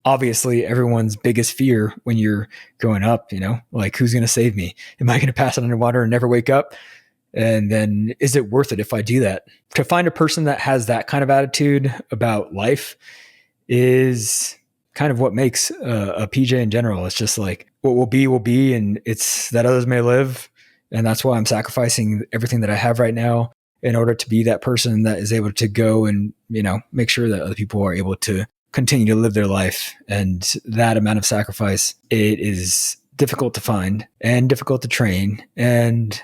obviously everyone's biggest fear when you're growing up, like who's going to save me? Am I going to pass it underwater and never wake up? And then is it worth it if I do that? To find a person that has that kind of attitude about life is kind of what makes a PJ in general. It's just like what will be, and it's that others may live. And that's why I'm sacrificing everything that I have right now in order to be that person that is able to go and, make sure that other people are able to continue to live their life. And that amount of sacrifice, it is difficult to find and difficult to train. And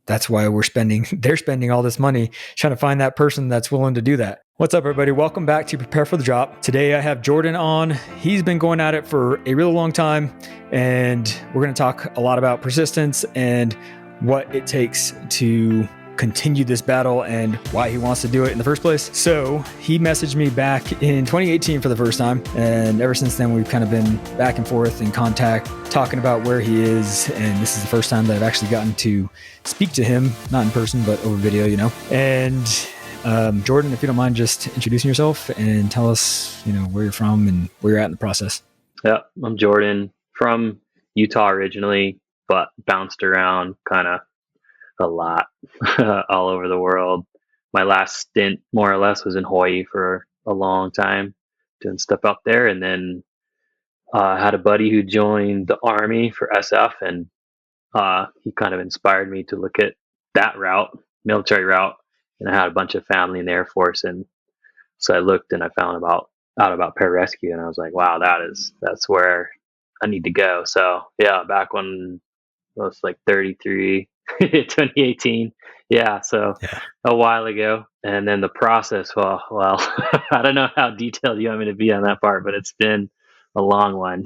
that's why they're spending all this money trying to find that person that's willing to do that. What's up, everybody? Welcome back to Prepare for the Drop. Today I have Jordan on. He's been going at it for a really long time, and we're going to talk a lot about persistence and what it takes to continue this battle and why he wants to do it in the first place. So he messaged me back in 2018 for the first time. And ever since then, we've kind of been back and forth in contact, talking about where he is. And this is the first time that I've actually gotten to speak to him, not in person, but over video, And Jordan, if you don't mind just introducing yourself and tell us, where you're from and where you're at in the process. Yeah, I'm Jordan from Utah originally, but bounced around kind of a lot all over the world. My last stint, more or less, was in Hawaii for a long time, doing stuff up there. And then I had a buddy who joined the Army for SF, and he kind of inspired me to look at that route, military route. And I had a bunch of family in the Air Force, and so I looked and I found out about pararescue, and I was like, wow, that's where I need to go. So yeah, back when I was like 33, 2018. Yeah, so a while ago. And then the process, well, I don't know how detailed you want me to be on that part, but it's been a long one.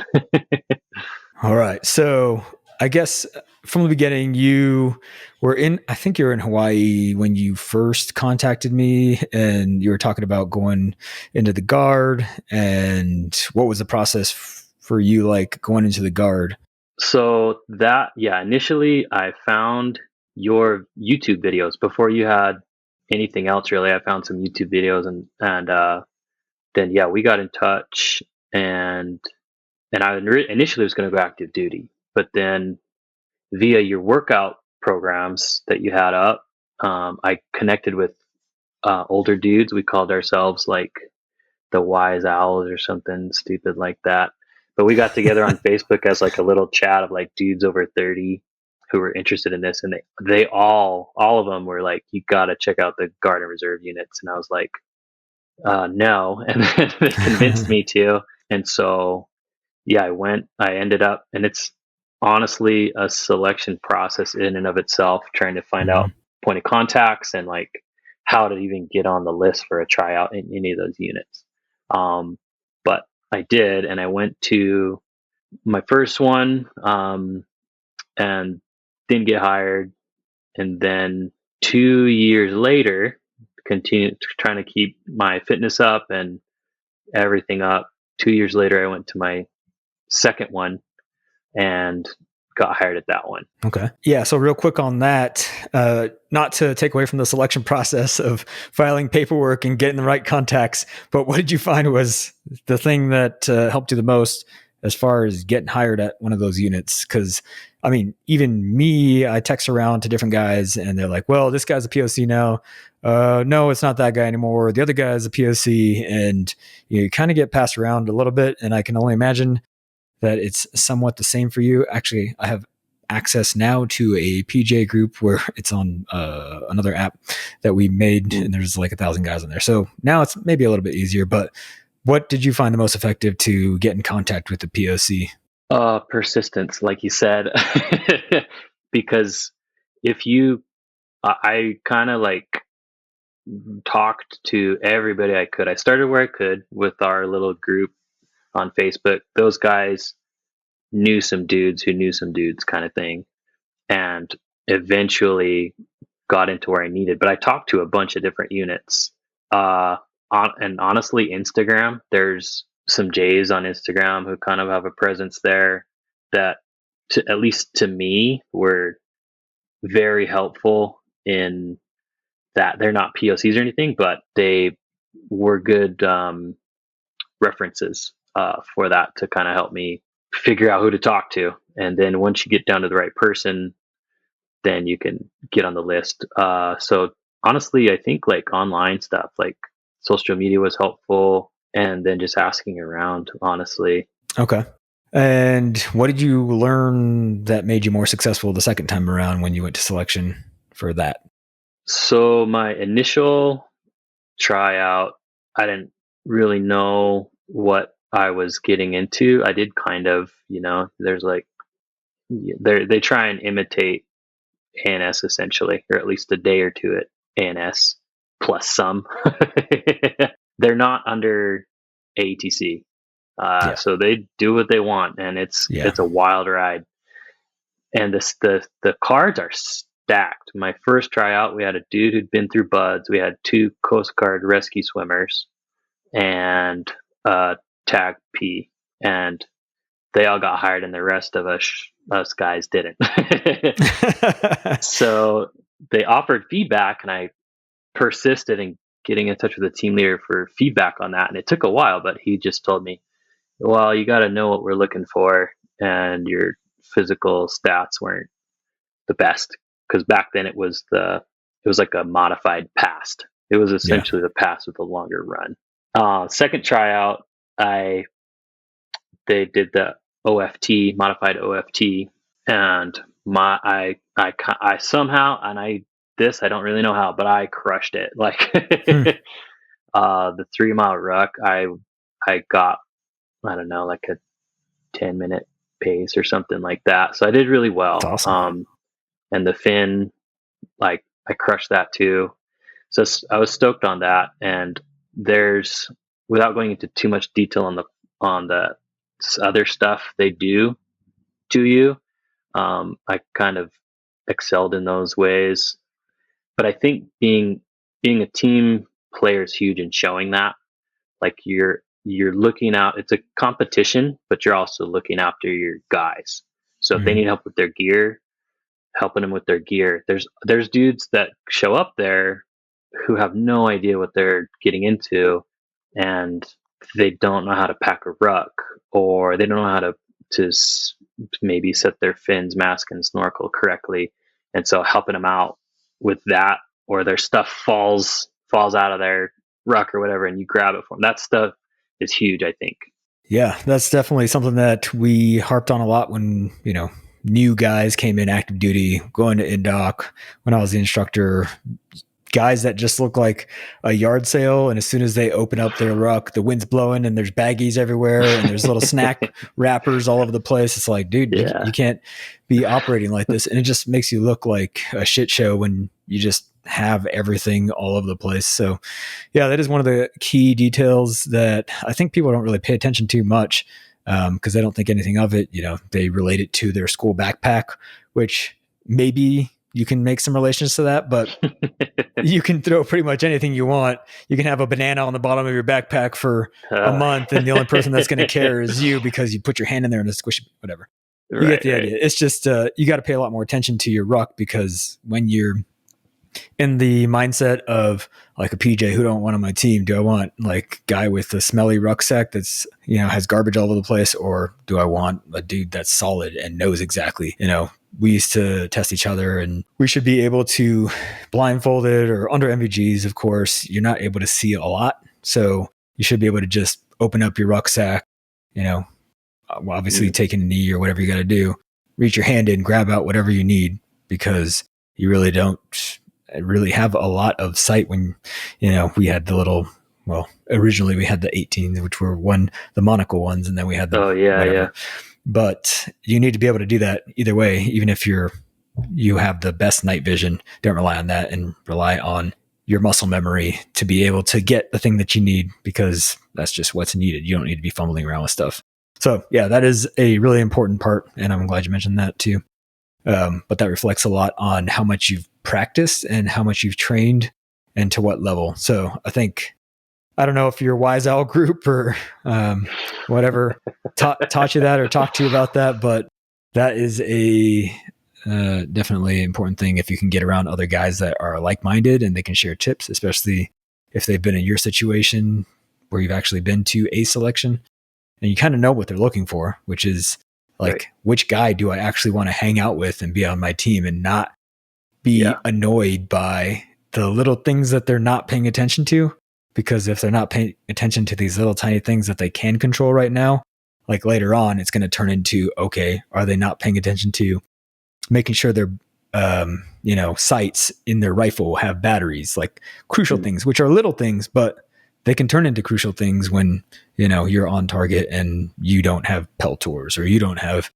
All right. So I guess from the beginning, I think you were in Hawaii when you first contacted me, and you were talking about going into the Guard. And what was the process for you, like going into the Guard? So initially I found your YouTube videos before you had anything else really. I found some YouTube videos, and then we got in touch, and I initially was going to go active duty, but then via your workout programs that you had up, I connected with older dudes. We called ourselves like the Wise Owls or something stupid like that. But we got together on Facebook as like a little chat of like dudes over 30 who were interested in this, and they all of them were like, you got to check out the Guard and Reserve units. And I was like, no. And then they convinced me to. And so, I ended up, and it's honestly a selection process in and of itself, trying to find out point of contacts and like how to even get on the list for a tryout in any of those units. But I did, and I went to my first one, and didn't get hired. And then 2 years later, continued trying to keep my fitness up and everything up. 2 years later, I went to my second one and got hired at that one. Okay. Yeah. So real quick on that, not to take away from the selection process of filing paperwork and getting the right contacts, but what did you find was the thing that helped you the most as far as getting hired at one of those units? Because I mean, even me, I text around to different guys and they're like, well, this guy's a POC now. No, it's not that guy anymore. The other guy is a POC, and you kind of get passed around a little bit. And I can only imagine that it's somewhat the same for you. Actually, I have access now to a PJ group where it's on another app that we made, and there's like 1,000 guys on there. So now it's maybe a little bit easier, but what did you find the most effective to get in contact with the POC? Persistence, like you said, because I kind of like talked to everybody I could. I started where I could with our little group on Facebook. Those guys knew some dudes who knew some dudes, kind of thing, and eventually got into where I needed. But I talked to a bunch of different units, and honestly, Instagram, there's some J's on Instagram who kind of have a presence there that, at least to me, were very helpful in that. They're not POCs or anything, but they were good references for that to kind of help me figure out who to talk to. And then once you get down to the right person, then you can get on the list. So honestly, I think like online stuff, like social media was helpful, and then just asking around, honestly. Okay. And what did you learn that made you more successful the second time around when you went to selection for that? So my initial tryout, I didn't really know what I was getting into. I did kind of, there's like, they try and imitate ANS essentially, or at least a day or two at ANS plus some. They're not under AETC. Yeah. So they do what they want, and it's a wild ride. And the cards are stacked. My first tryout, we had a dude who'd been through BUDS. We had 2 Coast Guard rescue swimmers and TAG P, and they all got hired, and the rest of us guys didn't. So they offered feedback, and I persisted in getting in touch with the team leader for feedback on that. And it took a while, but he just told me, well, you got to know what we're looking for, and your physical stats weren't the best, because back then it was like a modified past. It was essentially the past with a longer run. Second tryout, they did the OFT, modified OFT, and I somehow, and I don't really know how, but I crushed it. Like the 3-mile ruck, I got, I don't know, like a 10-minute pace or something like that. So I did really well. That's awesome. And the fin, like I crushed that too. So I was stoked on that. And there's, without going into too much detail on the other stuff they do to you, I kind of excelled in those ways. But I think being a team player is huge in showing that. Like you're looking out, it's a competition, but you're also looking after your guys. So if they need help with their gear, helping them with their gear. There's dudes that show up there who have no idea what they're getting into, and they don't know how to pack a ruck, or they don't know how to maybe set their fins, mask, and snorkel correctly. And so helping them out with that, or their stuff falls out of their ruck or whatever, and you grab it for them. That stuff is huge, I think. Yeah, that's definitely something that we harped on a lot when, new guys came in active duty, going to Indoc. When I was the instructor, guys that just look like a yard sale, and as soon as they open up their ruck, the wind's blowing and there's baggies everywhere and there's little snack wrappers all over the place. It's like, dude, you can't be operating like this. And it just makes you look like a shit show when you just have everything all over the place. So yeah, that is one of the key details that I think people don't really pay attention to much, because they don't think anything of it. They relate it to their school backpack, which maybe you can make some relations to that, but you can throw pretty much anything you want. You can have a banana on the bottom of your backpack for a month, and the only person that's going to care is you, because you put your hand in there and it's squishy, whatever. You get the idea. It's just, you got to pay a lot more attention to your ruck, because when you're in the mindset of like a PJ, who do I want on my team? Do I want like guy with a smelly rucksack that's, has garbage all over the place? Or do I want a dude that's solid and knows exactly, we used to test each other, and we should be able to, blindfolded or under MVGs, of course, you're not able to see a lot. So you should be able to just open up your rucksack, obviously taking a knee or whatever you got to do, reach your hand in, grab out whatever you need, because you really don't really have a lot of sight when, we had the little, originally we had the 18s, which were the monocle ones. And then we had the, yeah. But you need to be able to do that either way. Even if you have the best night vision, don't rely on that, and rely on your muscle memory to be able to get the thing that you need, because that's just what's needed. You don't need to be fumbling around with stuff. So yeah, that is a really important part. And I'm glad you mentioned that too. But that reflects a lot on how much you've practiced and how much you've trained and to what level. So I don't know if your Wise Owl group or whatever taught you that or talked to you about that, but that is a definitely important thing if you can get around other guys that are like-minded and they can share tips, especially if they've been in your situation where you've actually been to a selection. and you kind of know what they're looking for, which is like, Right. which guy do I actually want to hang out with and be on my team, and not be annoyed by the little things that they're not paying attention to. Because if they're not paying attention to these little tiny things that they can control right now, like later on, it's going to turn into, okay, are they not paying attention to making sure their sights in their rifle have batteries, like crucial things, which are little things, but they can turn into crucial things when, you're on target and you don't have peltors, or you don't have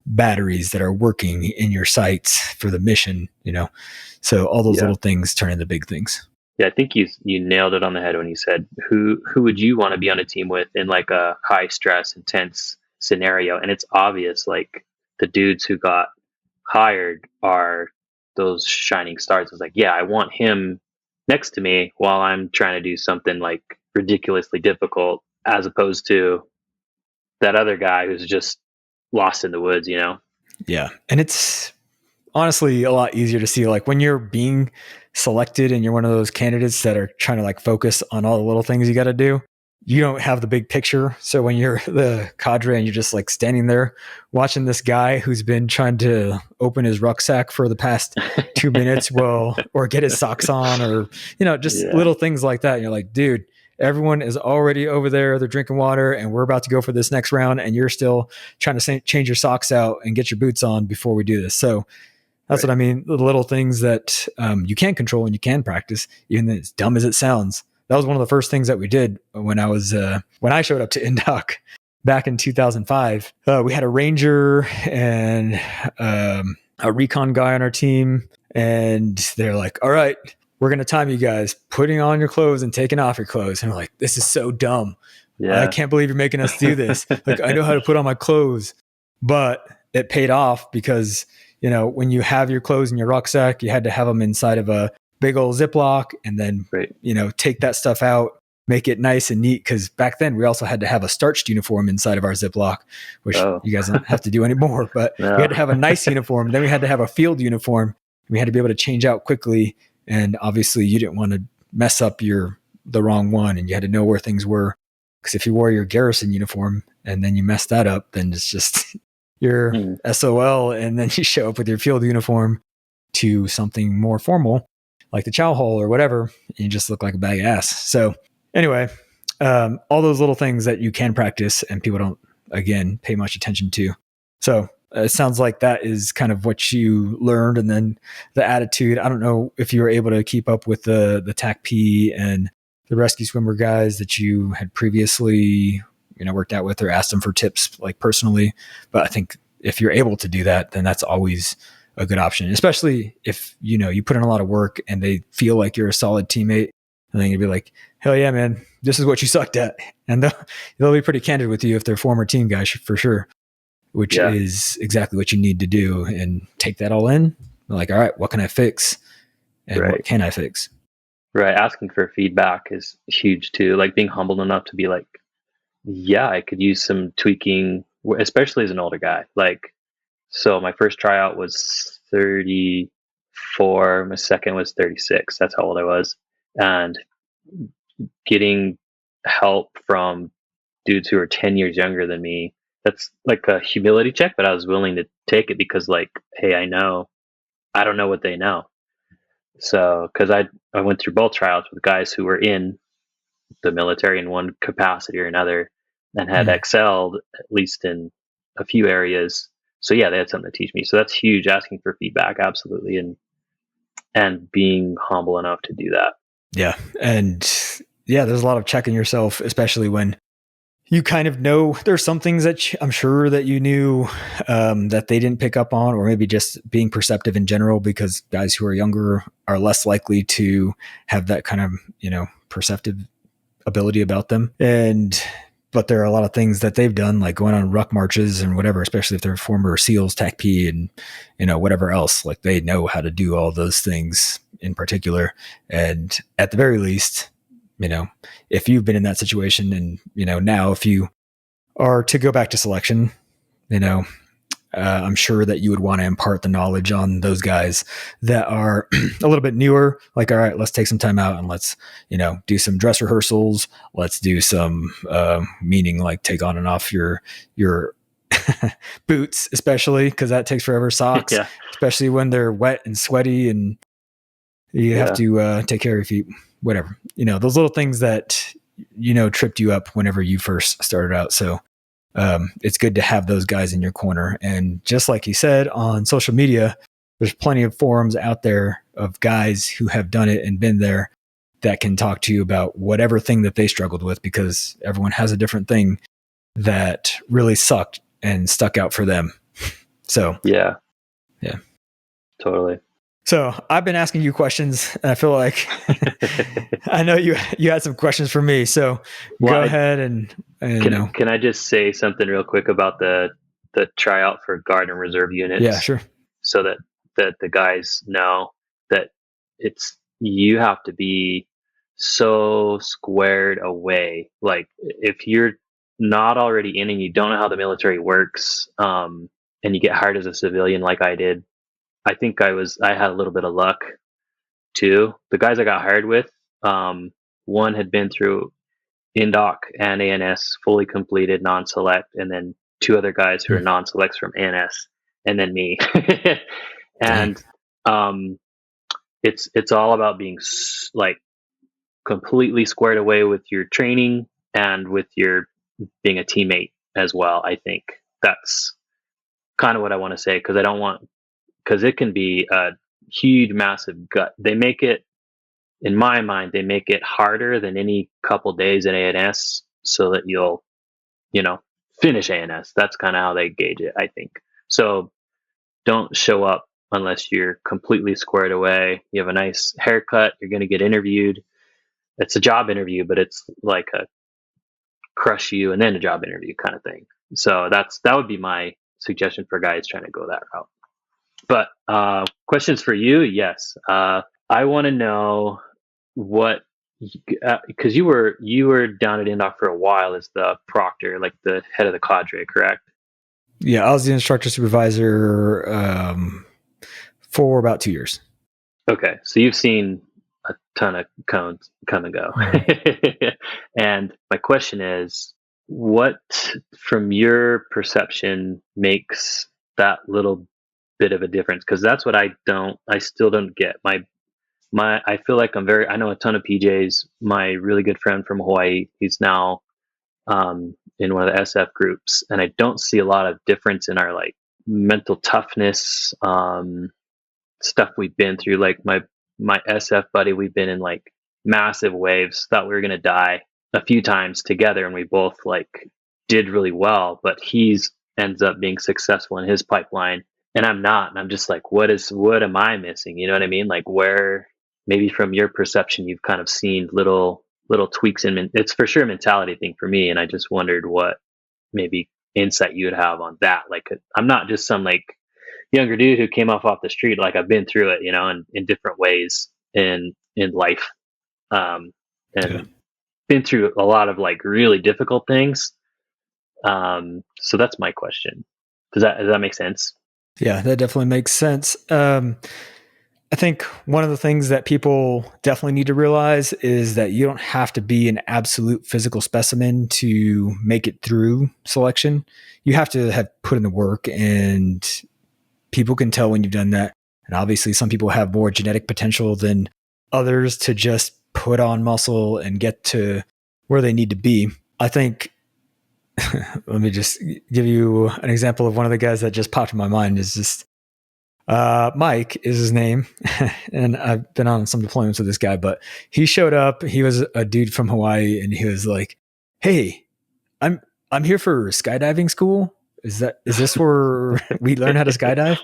batteries that are working in your sights for the mission, so all those little things turn into big things. Yeah, I think you nailed it on the head when you said who would you want to be on a team with in like a high stress, intense scenario. And it's obvious, like the dudes who got hired are those shining stars. It's like, yeah, I want him next to me while I'm trying to do something like ridiculously difficult, as opposed to that other guy who's just lost in the woods, Yeah. And it's honestly a lot easier to see, like when you're being selected and you're one of those candidates that are trying to like focus on all the little things you got to do, you don't have the big picture. So when you're the cadre and you're just like standing there watching this guy who's been trying to open his rucksack for the past 2 minutes, or get his socks on, or, just little things like that. And you're like, dude, everyone is already over there. They're drinking water and we're about to go for this next round. And you're still trying to change your socks out and get your boots on before we do this. So that's what I mean. The little things that you can control and you can practice, even as dumb as it sounds. That was one of the first things that we did when I showed up to Indoc back in 2005. We had a ranger and a recon guy on our team, and they're like, all right, we're going to time you guys putting on your clothes and taking off your clothes. And we're like, this is so dumb. Yeah. I can't believe you're making us do this. Like, I know how to put on my clothes, but it paid off because when you have your clothes in your rucksack, you had to have them inside of a big old Ziploc, and then, take that stuff out, make it nice and neat. Cause back then we also had to have a starched uniform inside of our Ziploc, which you guys don't have to do anymore, but we had to have a nice uniform. Then we had to have a field uniform. We had to be able to change out quickly. And obviously you didn't want to mess up the wrong one, and you had to know where things were. Cause if you wore your garrison uniform and then you mess that up, then it's just your SOL, and then you show up with your field uniform to something more formal like the chow hall or whatever, and you just look like a bag of ass. So anyway, all those little things that you can practice and people don't, again, pay much attention to. So it sounds like that is kind of what you learned. And then the attitude, I don't know if you were able to keep up with the TACP and the rescue swimmer guys that you had previously worked out with, or asked them for tips like personally. But I think if you're able to do that, then that's always a good option, especially if you put in a lot of work and they feel like you're a solid teammate, and then you'd be like, hell yeah, man, this is what you sucked at. And they'll be pretty candid with you if they're former team guys for sure, which is exactly what you need to do, and take that all in. Like, all right, what can I fix? And what can I fix? Right. Asking for feedback is huge too. Like being humble enough to be like, yeah, I could use some tweaking, especially as an older guy. Like, so my first tryout was 34. My second was 36. That's how old I was. And getting help from dudes who are 10 years younger than me, that's like a humility check, but I was willing to take it because, like, hey, I don't know what they know. So, cause I went through both tryouts with guys who were in the military in one capacity or another and had excelled at least in a few areas. So yeah, they had something to teach me. So that's huge, asking for feedback. Absolutely. And being humble enough to do that. Yeah. And yeah, there's a lot of checking yourself, especially when you kind of know there's some things that I'm sure that you knew that they didn't pick up on, or maybe just being perceptive in general, because guys who are younger are less likely to have that kind of, perceptive ability about them. But there are a lot of things that they've done, like going on ruck marches and whatever, especially if they're former SEALs, TACP, and, whatever else, like they know how to do all those things in particular. And at the very least, if you've been in that situation and, now if you are to go back to selection, I'm sure that you would want to impart the knowledge on those guys that are a little bit newer. Like, all right, let's take some time out and let's, do some dress rehearsals. Let's do some, meaning like take on and off your boots, especially because that takes forever. Socks, Yeah. especially when they're wet and sweaty and you have to take care of your feet, whatever, those little things that, tripped you up whenever you first started out. So, it's good to have those guys in your corner. And just like you said, on social media, there's plenty of forums out there of guys who have done it and been there that can talk to you about whatever thing that they struggled with, because everyone has a different thing that really sucked and stuck out for them. So, yeah, yeah, totally. So I've been asking you questions, and I feel like I know you had some questions for me. So go ahead and can I just say something real quick about the tryout for guard and reserve units? Yeah, sure. So that the guys know that you have to be so squared away. Like, if you're not already in and you don't know how the military works, and you get hired as a civilian like I did, I think I had a little bit of luck too. The guys I got hired with, one had been through Indoc and ANS, fully completed, non-select, and then two other guys who are non-selects from ANS, and then me. And it's all about being like completely squared away with your training and with your being a teammate as well. I think that's kind of what I want to say, because it can be a huge, massive gut. They make it, in my mind, they make it harder than any couple days in ANS so that you'll, finish ANS. That's kind of how they gauge it, I think. So don't show up unless you're completely squared away. You have a nice haircut. You're going to get interviewed. It's a job interview, but it's like a crush you and then a job interview kind of thing. So that would be my suggestion for guys trying to go that route. But questions for you? Yes. I want to know what, because you were down at Indoc for a while as the proctor, like the head of the cadre, correct? Yeah, I was the instructor supervisor for about 2 years. Okay, so you've seen a ton of cones come and go. And my question is, what, from your perception, makes that little bit of a difference? Because that's what I still don't get. I feel like I know a ton of PJs. My really good friend from Hawaii, he's now in one of the SF groups, and I don't see a lot of difference in our like mental toughness, stuff we've been through. Like my SF buddy, we've been in like massive waves, thought we were going to die a few times together, and we both like did really well, but he's ends up being successful in his pipeline and I'm not. And I'm just like, what am I missing? You know what I mean? Like, where, maybe from your perception, you've kind of seen little tweaks in, it's for sure a mentality thing for me. And I just wondered what maybe insight you would have on that. Like, I'm not just some like younger dude who came off the street. Like, I've been through it, in different ways in life. And been through a lot of like really difficult things. So that's my question. Does that make sense? Yeah, that definitely makes sense. I think one of the things that people definitely need to realize is that you don't have to be an absolute physical specimen to make it through selection. You have to have put in the work, and people can tell when you've done that. And obviously some people have more genetic potential than others to just put on muscle and get to where they need to be. I think, let me just give you an example of one of the guys that just popped in my mind is just, Mike is his name. And I've been on some deployments with this guy, but he showed up. He was a dude from Hawaii, and he was like, "Hey, I'm here for skydiving school. Is this where we learn how to skydive?"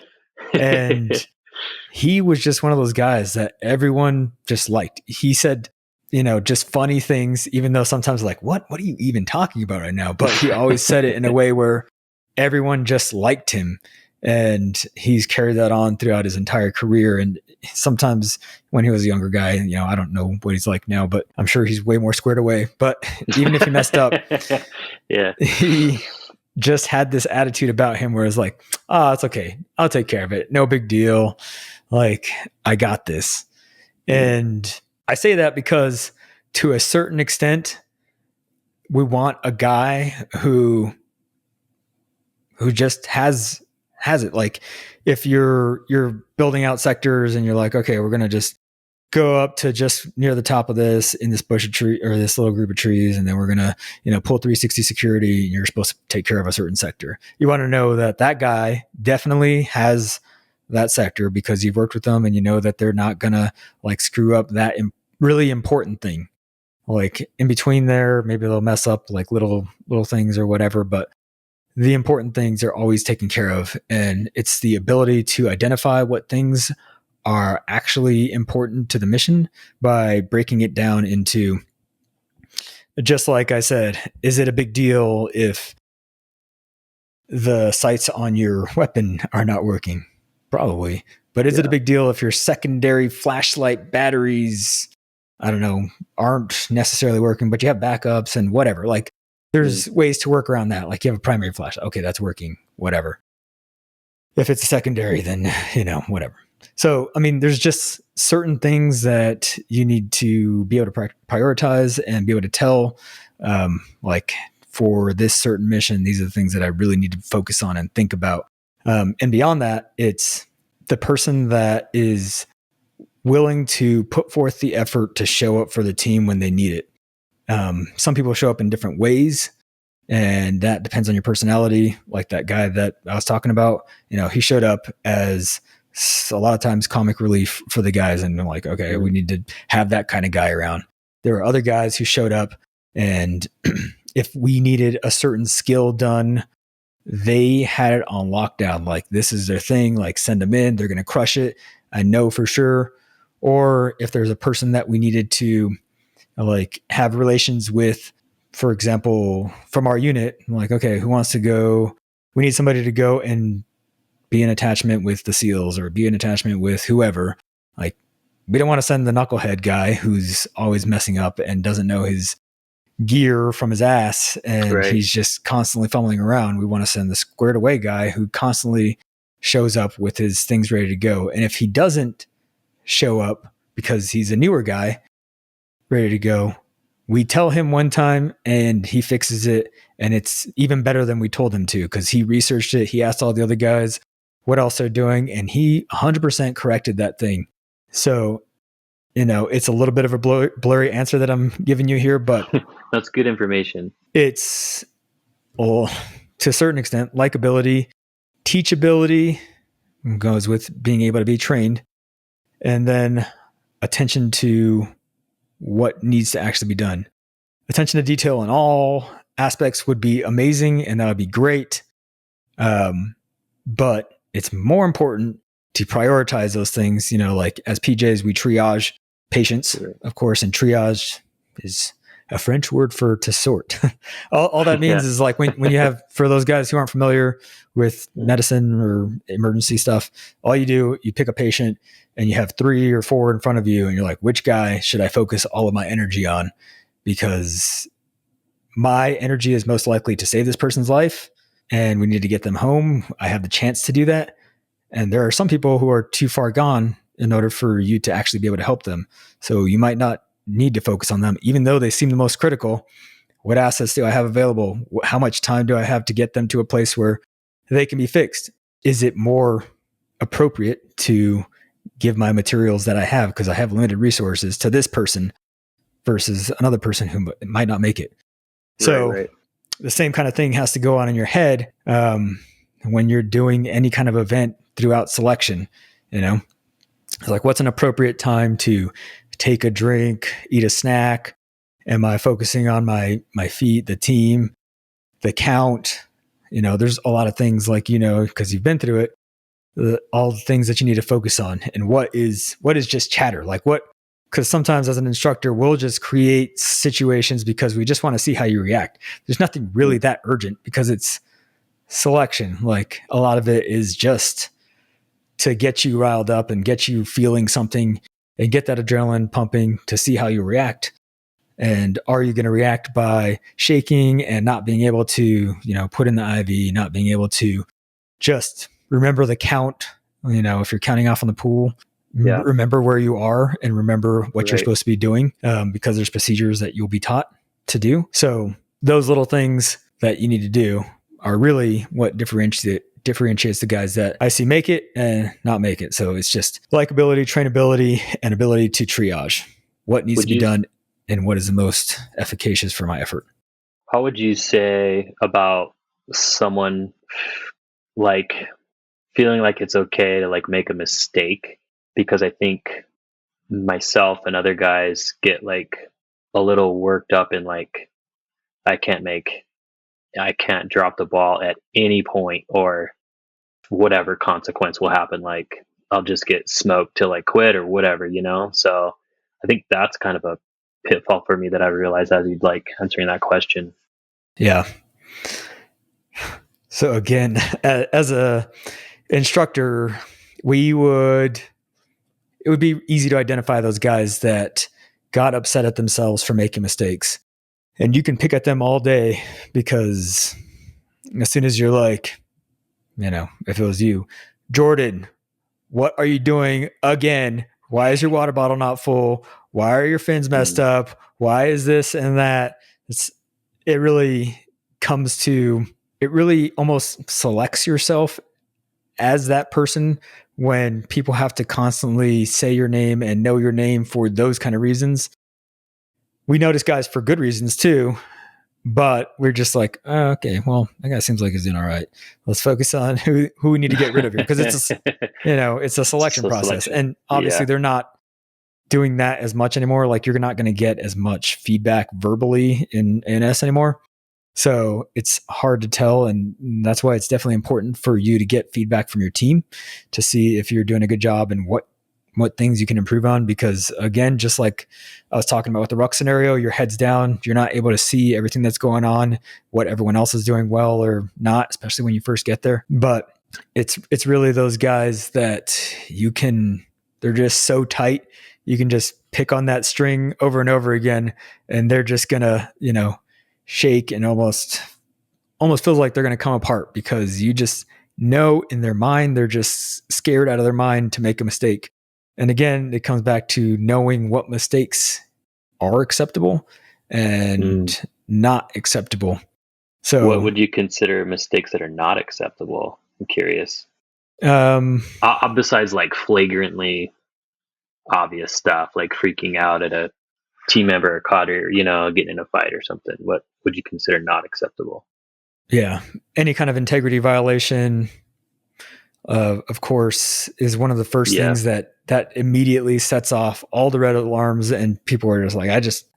And he was just one of those guys that everyone just liked. He said, just funny things, even though sometimes like, what are you even talking about right now? But he always said it in a way where everyone just liked him. And he's carried that on throughout his entire career. And sometimes when he was a younger guy, I don't know what he's like now, but I'm sure he's way more squared away. But even if he messed up, yeah, he just had this attitude about him where it's like, oh, it's okay. I'll take care of it. No big deal. Like, I got this. And I say that because to a certain extent, we want a guy who just has it. Like, if you're building out sectors and you're like, okay, we're going to just go up to just near the top of this in this bush of tree or this little group of trees, and then we're going to, pull 360 security, and you're supposed to take care of a certain sector. You want to know that guy definitely has that sector because you've worked with them and you know that they're not going to like screw up that really important thing. Like in between there, maybe they'll mess up like little things or whatever, but the important things are always taken care of. And it's the ability to identify what things are actually important to the mission by breaking it down into, just like I said, is it a big deal if the sights on your weapon are not working? Probably. But is it a big deal if your secondary flashlight batteries, I don't know, aren't necessarily working, but you have backups and whatever? Like, there's ways to work around that. Like, you have a primary flashlight. Okay, that's working, whatever. If it's a secondary, then, whatever. So, I mean, there's just certain things that you need to be able to prioritize and be able to tell, like, for this certain mission, these are the things that I really need to focus on and think about. And beyond that, it's the person that is willing to put forth the effort to show up for the team when they need it. Some people show up in different ways, and that depends on your personality. Like that guy that I was talking about, he showed up as a lot of times comic relief for the guys, and I'm like, okay, we need to have that kind of guy around. There were other guys who showed up, and if we needed a certain skill done, they had it on lockdown. Like, this is their thing. Like, send them in. They're going to crush it. I know for sure. Or if there's a person that we needed to like have relations with, for example, from our unit, I'm like, okay, who wants to go? We need somebody to go and be an attachment with the SEALs or be an attachment with whoever. Like, we don't want to send the knucklehead guy who's always messing up and doesn't know his gear from his ass, and he's just constantly fumbling around. We want to send the squared away guy who constantly shows up with his things ready to go. And if he doesn't show up because he's a newer guy ready to go, we tell him one time and he fixes it, and it's even better than we told him to, because he researched it. He asked all the other guys what else they're doing, and he 100% corrected that thing. So, it's a little bit of a blurry answer that I'm giving you here, but that's good information. It's, well, to a certain extent, likability, teachability goes with being able to be trained, and then attention to what needs to actually be done. Attention to detail in all aspects would be amazing, and that would be great. But it's more important to prioritize those things. Like as PJs, we triage patients, of course, and triage is a French word for to sort. all that means is like when you have, for those guys who aren't familiar with medicine or emergency stuff, all you do, you pick a patient and you have 3 or 4 in front of you, and you're like, which guy should I focus all of my energy on? Because my energy is most likely to save this person's life, and we need to get them home. I have the chance to do that. And there are some people who are too far gone in order for you to actually be able to help them. So you might not need to focus on them, even though they seem the most critical. What assets do I have available? How much time do I have to get them to a place where they can be fixed? Is it more appropriate to give my materials that I have, because I have limited resources, to this person versus another person who might not make it? So the same kind of thing has to go on in your head when you're doing any kind of event throughout selection. Like, what's an appropriate time to take a drink, eat a snack? Am I focusing on my feet, the team, the count? There's a lot of things, like, because you've been through it, all the things that you need to focus on. And what is just chatter? Like, because sometimes as an instructor, we'll just create situations because we just want to see how you react. There's nothing really that urgent because it's selection. Like, a lot of it is just to get you riled up and get you feeling something and get that adrenaline pumping to see how you react. And are you going to react by shaking and not being able to, put in the IV, not being able to just remember the count, if you're counting off on the pool, Yeah. remember where you are and remember what you're Right. supposed to be doing, because there's procedures that you'll be taught to do. So those little things that you need to do are really what differentiates the guys that I see make it and not make it. So it's just likability, trainability, and ability to triage what needs to be done and what is the most efficacious for my effort. How would you say about someone like feeling like it's okay to like make a mistake? Because I think myself and other guys get like a little worked up in like I can't drop the ball at any point, or whatever consequence will happen, like I'll just get smoked till I quit or whatever. So I think that's kind of a pitfall for me that I realized as you'd like answering that question. Yeah. So again, as a instructor, it would be easy to identify those guys that got upset at themselves for making mistakes. And you can pick at them all day, because as soon as you're like, if it was you, Jordan, what are you doing again? Why is your water bottle not full? Why are your fins messed up? Why is this and that? It really almost selects yourself as that person when people have to constantly say your name and know your name for those kind of reasons. We notice guys for good reasons too, but we're just like, oh, okay, well, that guy seems like he's doing all right. Let's focus on who we need to get rid of here, because it's a selection process. And obviously they're not doing that as much anymore. Like, you're not going to get as much feedback verbally in S anymore. So it's hard to tell. And that's why it's definitely important for you to get feedback from your team to see if you're doing a good job and what things you can improve on. Because again, just like I was talking about with the ruck scenario, your head's down, you're not able to see everything that's going on, what everyone else is doing well or not, especially when you first get there. But it's really those guys that they're just so tight. You can just pick on that string over and over again, and they're just gonna, shake and almost feels like they're going to come apart, because you just know in their mind, they're just scared out of their mind to make a mistake. And again, it comes back to knowing what mistakes are acceptable and not acceptable. So what would you consider mistakes that are not acceptable? I'm curious. Besides like flagrantly obvious stuff, like freaking out at a team member or cadre, or, getting in a fight or something, what would you consider not acceptable? Yeah. Any kind of integrity violation, of course, is one of the first things that immediately sets off all the red alarms, and people are just like,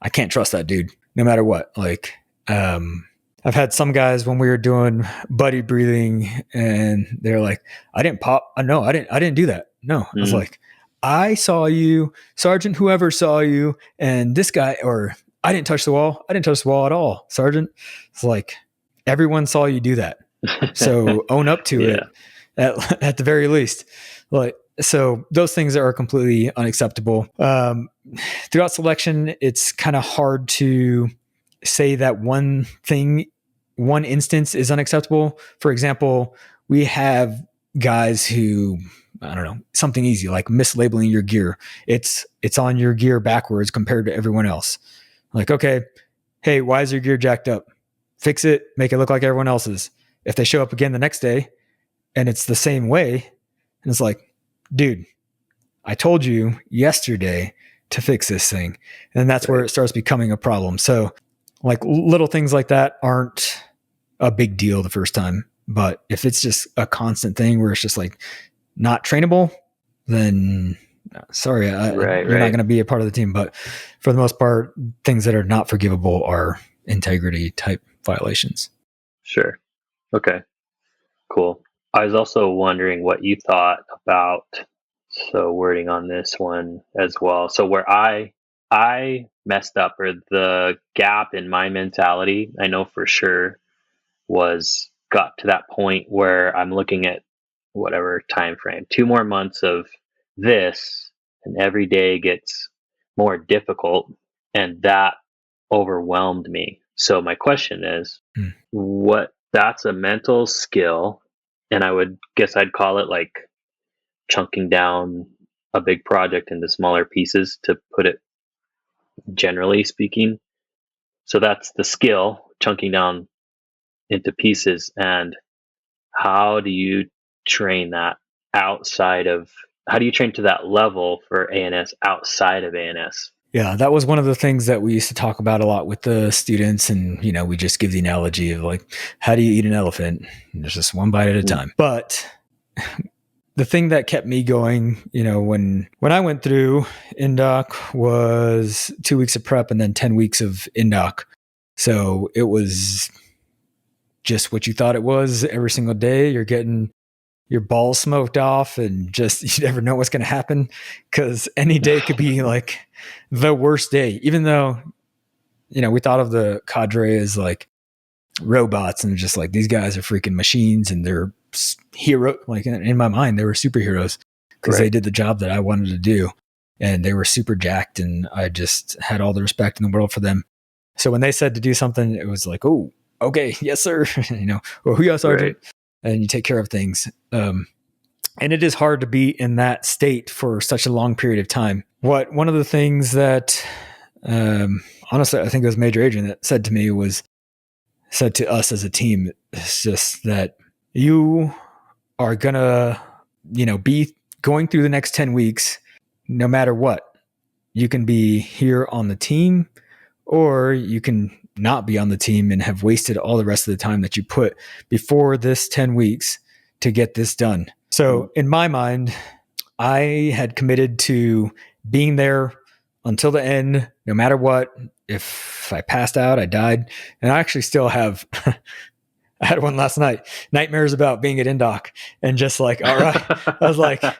I can't trust that dude no matter what. Like, I've had some guys when we were doing buddy breathing and they're like, I didn't pop. No, I didn't do that. No. I was like, I saw you, Sergeant, whoever saw you, and this guy, or I didn't touch the wall. I didn't touch the wall at all, Sergeant. It's like, everyone saw you do that. So own up to it at the very least. Like, so those things are completely unacceptable. Throughout selection, it's kind of hard to say that one instance is unacceptable. For example, we have guys who, I don't know, something easy like mislabeling your gear. It's on your gear backwards compared to everyone else. Like, okay, hey, why is your gear jacked up? Fix it, make it look like everyone else's. If they show up again the next day and it's the same way, and it's like, dude, I told you yesterday to fix this thing. And that's where it starts becoming a problem. So like little things like that aren't a big deal the first time. But if it's just a constant thing where it's just like not trainable, then sorry, you're not going to be a part of the team. But for the most part, things that are not forgivable are integrity type violations. Sure. Okay. Cool. I was also wondering what you thought about, so wording on this one as well. So where I messed up, or the gap in my mentality, I know for sure, got to that point where I'm looking at whatever time frame, 2 more months of this, and every day gets more difficult, and that overwhelmed me. So my question is, what that's a mental skill, and I would guess I'd call it like chunking down a big project into smaller pieces, to put it generally speaking. So that's the skill, chunking down into pieces. And how do you train that outside of, how do you train to that level for ANS outside of ANS? Yeah, that was one of the things that we used to talk about a lot with the students. And, we just give the analogy of like, how do you eat an elephant? There's just one bite at a time. But the thing that kept me going, when I went through Indoc was 2 weeks of prep and then 10 weeks of Indoc. So it was just what you thought it was every single day. You're getting your balls smoked off, and just, you never know what's going to happen, because any day could be like the worst day, even though, we thought of the cadre as like robots, and just like, these guys are freaking machines and they're hero. Like, in my mind, they were superheroes because they did the job that I wanted to do, and they were super jacked, and I just had all the respect in the world for them. So when they said to do something, it was like, oh, okay, yes, sir. Well, yes, sergeant. And you take care of things. And it is hard to be in that state for such a long period of time. One of the things that, honestly, I think it was Major Adrian that said to us as a team, it's just that you are gonna, be going through the next 10 weeks, no matter what. You can be here on the team, or you can not be on the team and have wasted all the rest of the time that you put before this 10 weeks to get this done. So in my mind, I had committed to being there until the end, no matter what. If I passed out, I died. And I actually still have, I had one last night, nightmares about being at Indoc, and just like, all right. I was like, I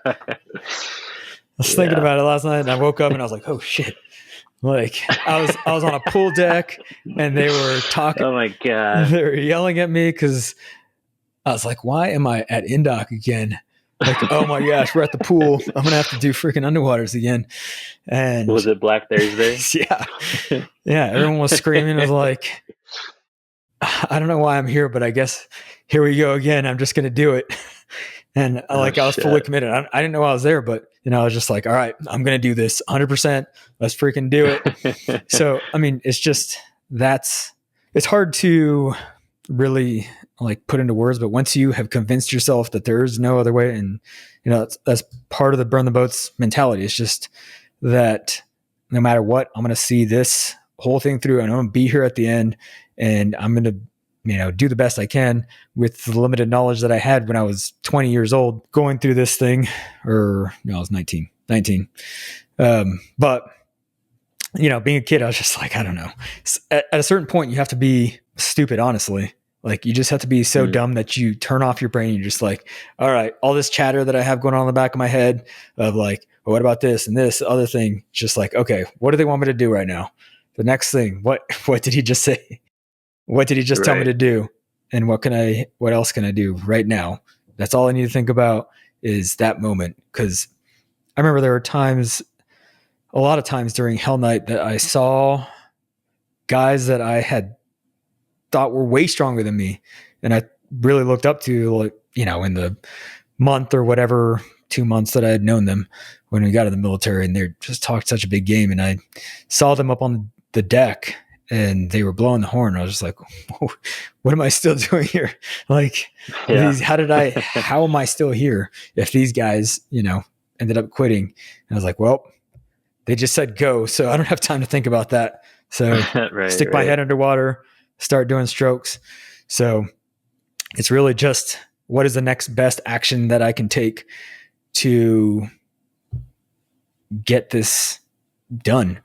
was thinking about it last night, and I woke up and I was like, oh shit. Like, I was on a pool deck, and they were talking. Oh my God. They were yelling at me because I was like, why am I at Indoc again? Like, oh my gosh, we're at the pool. I'm going to have to do freaking underwaters again. And was it Black Thursday? Yeah. Yeah. Everyone was screaming. I was like, I don't know why I'm here, but I guess here we go again. I'm just going to do it. And I was fully committed. I didn't know I was there, but I was just like, all right, I'm going to do this 100%. Let's freaking do it. So, I mean, it's just, it's hard to really like put into words, but once you have convinced yourself that there is no other way, and that's part of the burn the boats mentality. It's just that no matter what, I'm going to see this whole thing through, and I'm going to be here at the end, and I'm going to do the best I can with the limited knowledge that I had when I was 20 years old going through this thing, or no, I was 19. But being a kid, I was just like, I don't know. At a certain point, you have to be stupid, honestly. Like, you just have to be so dumb that you turn off your brain. And you're just like, all right, all this chatter that I have going on in the back of my head of like, well, what about this and this other thing? Just like, okay, what do they want me to do right now? The next thing, what did he just say? What did he just tell me to do? And what else can I do right now? That's all I need to think about is that moment. Cause I remember there were a lot of times during Hell Night that I saw guys that I had thought were way stronger than me. And I really looked up to, like, in the month or whatever, 2 months that I had known them when we got in the military, and they just talked such a big game. And I saw them up on the deck, and they were blowing the horn. I was just like, what am I still doing here? Like, how am I still here if these guys, ended up quitting? And I was like, well, they just said go, so I don't have time to think about that. So stick my head underwater, start doing strokes. So it's really just, what is the next best action that I can take to get this done?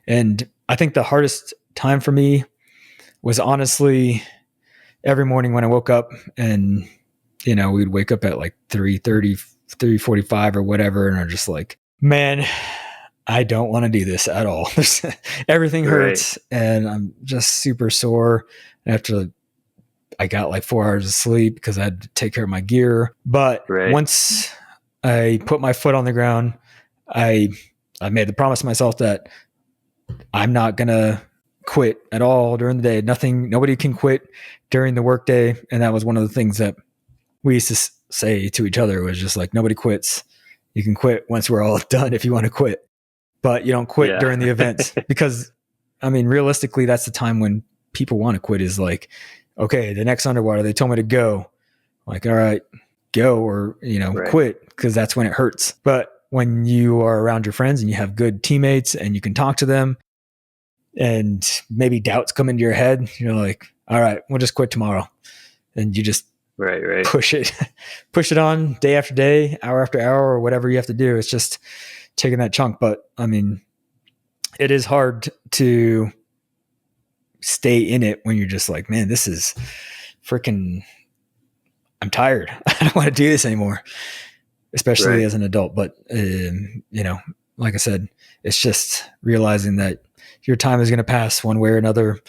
And I think the hardest time for me was honestly every morning when I woke up, and we'd wake up at like 3:30, 3:45 or whatever, and I'm just like, man, I don't want to do this at all. Everything hurts, and I'm just super sore after I got like 4 hours of sleep because I had to take care of my gear. But once I put my foot on the ground, I made the promise to myself that I'm not going to quit at all during the day. Nobody can quit during the workday. And that was one of the things that we used to say to each other, was just like, nobody quits. You can quit once we're all done if you want to quit, but you don't quit during the events, because I mean, realistically, that's the time when people want to quit, is like, okay, the next underwater, they told me to go. Like, all right, go, or, quit, because that's when it hurts. But when you are around your friends and you have good teammates and you can talk to them, and maybe doubts come into your head, you're like, all right, we'll just quit tomorrow. And you just push it on day after day, hour after hour, or whatever you have to do. It's just taking that chunk. But I mean, it is hard to stay in it when you're just like, man, this is freaking, I'm tired. I don't want to do this anymore, especially as an adult. But, like I said, it's just realizing that your time is going to pass one way or another.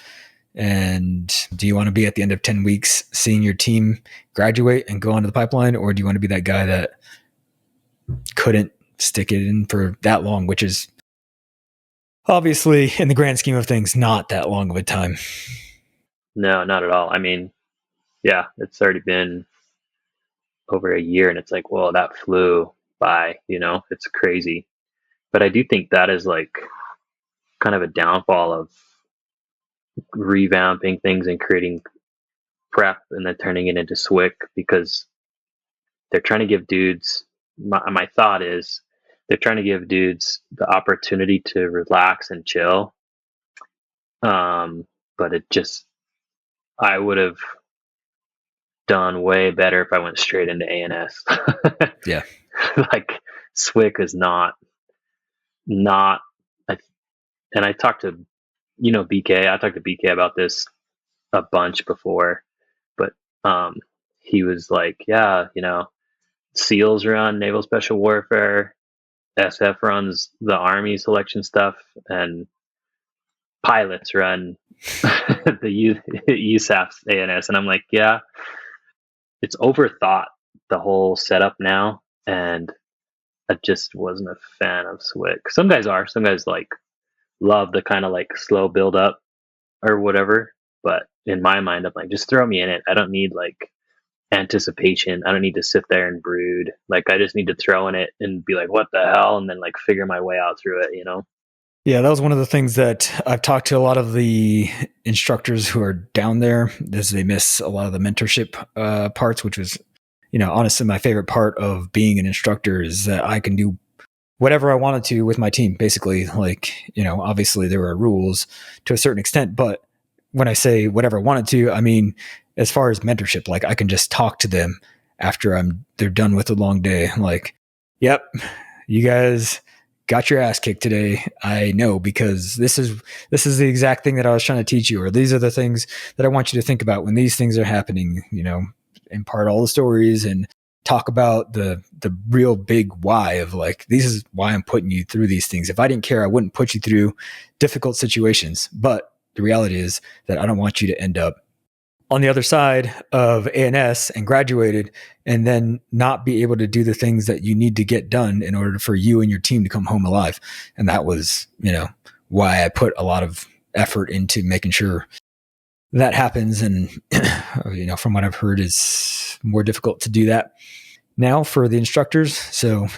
And do you want to be at the end of 10 weeks seeing your team graduate and go onto the pipeline? Or do you want to be that guy that couldn't stick it in for that long, which is obviously, in the grand scheme of things, not that long of a time. No, not at all. I mean, yeah, it's already been over a year, and it's like, well, that flew by, it's crazy. But I do think that is like kind of a downfall of revamping things and creating prep and then turning it into Swick, because they're trying to give dudes, my thought is, they're trying to give dudes the opportunity to relax and chill. But it just, I would have done way better if I went straight into ANS. Yeah. Like, Swick is not, and I talked to, BK, I talked to BK about this a bunch before, but he was like, yeah, SEALs run Naval Special Warfare, SF runs the Army selection stuff, and pilots run the USAF's ANS. And I'm like, yeah, it's overthought, the whole setup now, and I just wasn't a fan of Swick. Some guys like love the kind of like slow build up or whatever, but in my mind, I'm like, just throw me in it. I don't need like anticipation. I don't need to sit there and brood. Like, I just need to throw in it and be like, what the hell, and then like figure my way out through it. Yeah, that was one of the things that I've talked to a lot of the instructors who are down there, is they miss a lot of the mentorship parts, which was, honestly, my favorite part of being an instructor, is that I can do whatever I wanted to with my team. Basically, like, obviously there are rules to a certain extent, but when I say whatever I wanted to, I mean, as far as mentorship, like, I can just talk to them after they're done with a long day. I'm like, yep, you guys got your ass kicked today. I know, because this is the exact thing that I was trying to teach you, or these are the things that I want you to think about when these things are happening, impart all the stories and talk about the real big why of like, this is why I'm putting you through these things. If I didn't care, I wouldn't put you through difficult situations. But the reality is that I don't want you to end up on the other side of ANS and graduated, and then not be able to do the things that you need to get done in order for you and your team to come home alive. And that was, why I put a lot of effort into making sure that happens. And, from what I've heard, it's more difficult to do that now for the instructors. So,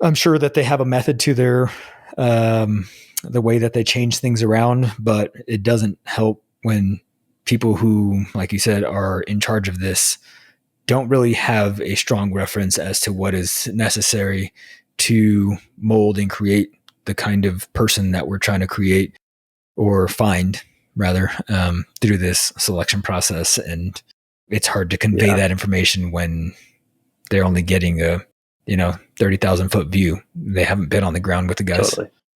I'm sure that they have a method to their, the way that they change things around, but it doesn't help when people who, like you said, are in charge of this don't really have a strong reference as to what is necessary to mold and create the kind of person that we're trying to create, or find rather, through this selection process. And it's hard to convey that information when they're only getting a 30,000 foot view. They haven't been on the ground with the guys.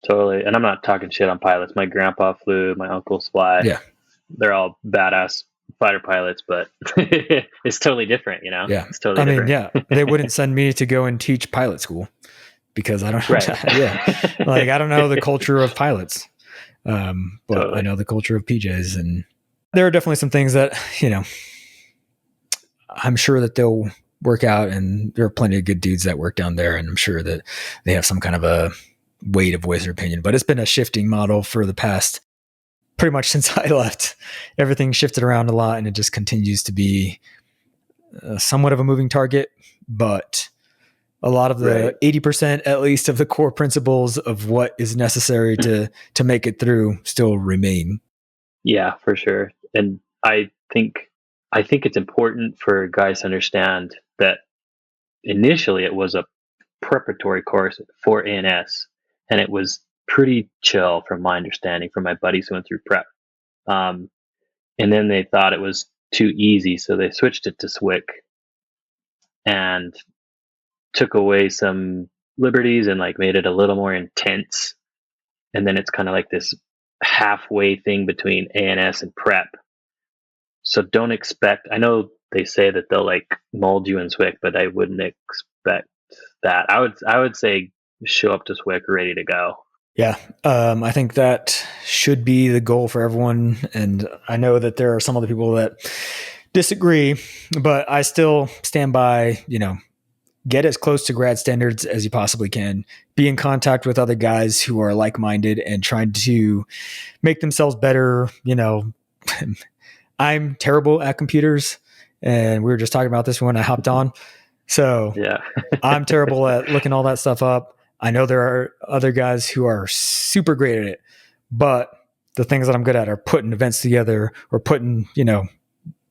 Totally. And I'm not talking shit on pilots. My grandpa flew, my uncles fly. Yeah. They're all badass fighter pilots, but it's totally different, Yeah. It's totally different. Yeah. They wouldn't send me to go and teach pilot school because I don't like, I don't know the culture of pilots. But totally. I know the culture of PJs, and there are definitely some things that, I'm sure that they'll work out, and there are plenty of good dudes that work down there, and I'm sure that they have some kind of a way to voice their opinion. But it's been a shifting model for the past pretty much since I left, everything shifted around a lot, and it just continues to be somewhat of a moving target. But a lot of the 80% at least of the core principles of what is necessary to make it through still remain. Yeah, for sure. And I think it's important for guys to understand that initially it was a preparatory course for ANS, and it was pretty chill from my understanding from my buddies who went through prep. And then they thought it was too easy, so they switched it to Swick and took away some liberties and like made it a little more intense. And then it's kind of like this halfway thing between ANS and prep. So don't expect, I know they say that they'll like mold you in Swick, but I wouldn't expect that. I would say show up to Swick ready to go. Yeah, I think that should be the goal for everyone. And I know that there are some other people that disagree, but I still stand by, get as close to grad standards as you possibly can. Be in contact with other guys who are like-minded and trying to make themselves better. I'm terrible at computers, and we were just talking about this when I hopped on. So yeah, I'm terrible at looking all that stuff up. I know there are other guys who are super great at it, but the things that I'm good at are putting events together or putting,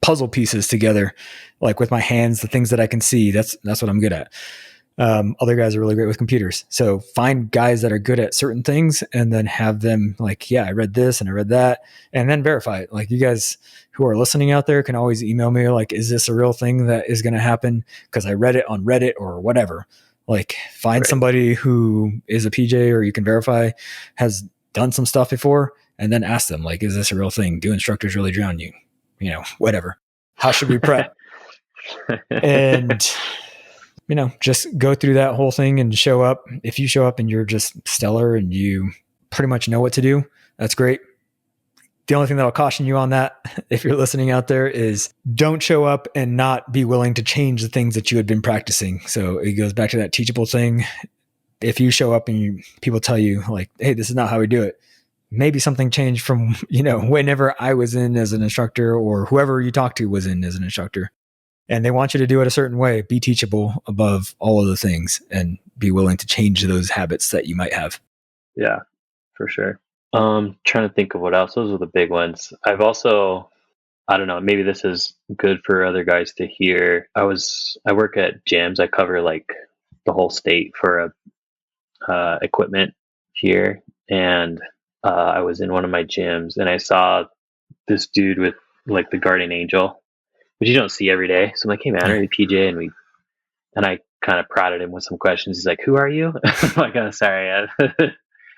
puzzle pieces together, like with my hands, the things that I can see. That's what I'm good at. Other guys are really great with computers. So find guys that are good at certain things and then have them like, yeah, I read this and I read that, and then verify it. Like, you guys who are listening out there can always email me like, is this a real thing that is going to happen? Because I read it on Reddit or whatever. Like, find somebody who is a PJ or you can verify has done some stuff before, and then ask them like, is this a real thing? Do instructors really drown you? Whatever. How should we prep? And just go through that whole thing and show up. If you show up and you're just stellar and you pretty much know what to do, that's great. The only thing that I'll caution you on that, if you're listening out there, is don't show up and not be willing to change the things that you had been practicing. So it goes back to that teachable thing. If you show up and people tell you like, hey, this is not how we do it, maybe something changed from, whenever I was in as an instructor or whoever you talk to was in as an instructor. And they want you to do it a certain way. Be teachable above all of the things and be willing to change those habits that you might have. Yeah, for sure. Trying to think of what else. Those are the big ones. I've also, I don't know, maybe this is good for other guys to hear. I work at gyms. I cover like the whole state for equipment here. And I was in one of my gyms and I saw this dude with like the guardian angel, which you don't see every day. So I'm like, hey man, are you PJ? And I kind of prodded him with some questions. He's like, who are you? I'm like, oh, sorry.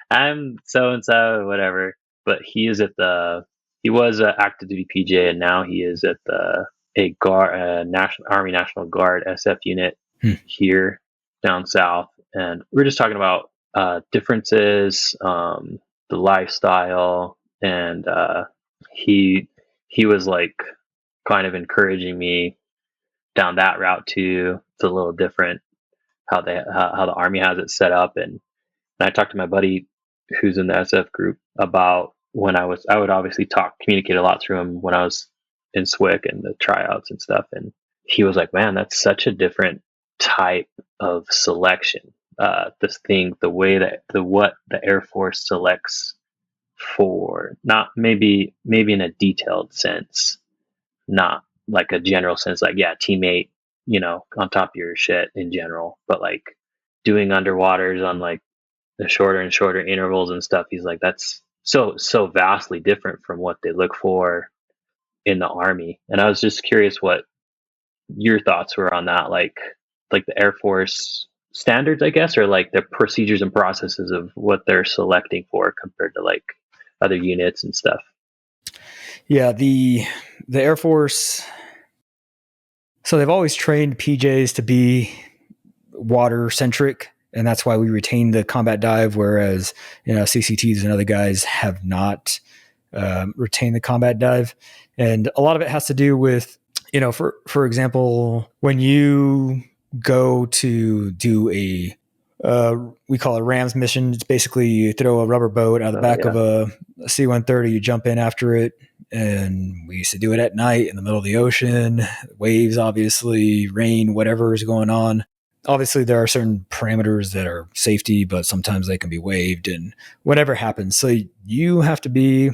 I'm so-and-so, whatever. But he was an active duty PJ, and now he is at a Army National Guard SF unit here down south. And we're just talking about differences, the lifestyle, and he was like kind of encouraging me down that route too. It's a little different how the Army has it set up, and I talked to my buddy who's in the SF group about when I would obviously communicate a lot through him when I was in Swick and the tryouts and stuff, and he was like, man, that's such a different type of selection. This thing, the way that what the Air Force selects for, not maybe in a detailed sense, not like a general sense, like, yeah, teammate, on top of your shit in general, but like doing underwaters on like the shorter and shorter intervals and stuff. He's like, that's so vastly different from what they look for in the Army. And I was just curious what your thoughts were on that, like the Air Force standards, I guess, or like the procedures and processes of what they're selecting for compared to like other units and stuff. Yeah, the Air Force, so they've always trained PJs to be water centric, and that's why we retain the combat dive, whereas CCTs and other guys have not retained the combat dive. And a lot of it has to do with, for example, when you go to do a we call it Rams mission. It's basically you throw a rubber boat out of the back of a C-130, you jump in after it. And we used to do it at night in the middle of the ocean, waves, obviously, rain, whatever is going on. Obviously, there are certain parameters that are safety, but sometimes they can be waived and whatever happens. So you have to be